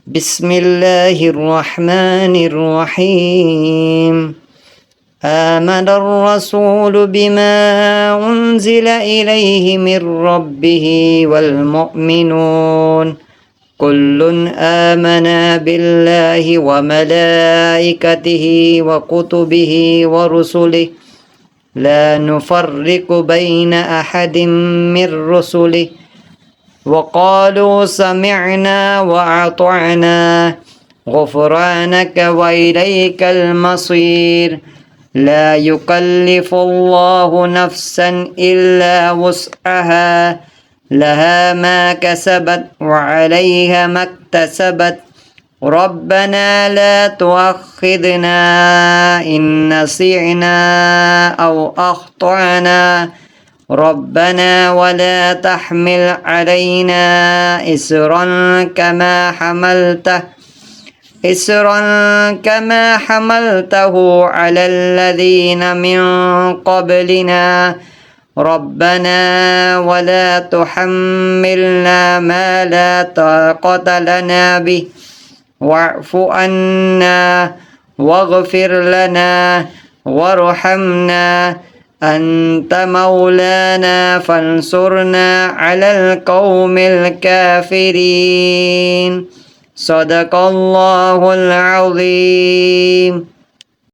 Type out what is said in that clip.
بسم الله الرحمن الرحيم. آمن الرسول بما أنزل إليه من ربه والمؤمنون كل آمن بالله وملائكته وكتبه ورسله لا نفرق بين أحد من رسله وقالوا سمعنا وأطعنا غفرانك وإليك المصير لا يكلف الله نفسا إلا وسعها لها ما كسبت وعليها ما اكتسبت ربنا لا تؤاخذنا إن نسينا أو أخطأنا ربنا ولا تحمل علينا إسرا كما حملته على الذين من قبلنا ربنا ولا تحملنا ما لا طاقة لنا به واعف عنا واغفر لنا وارحمنا أنت مولانا فانصرنا على القوم الكافرين صدق الله العظيم.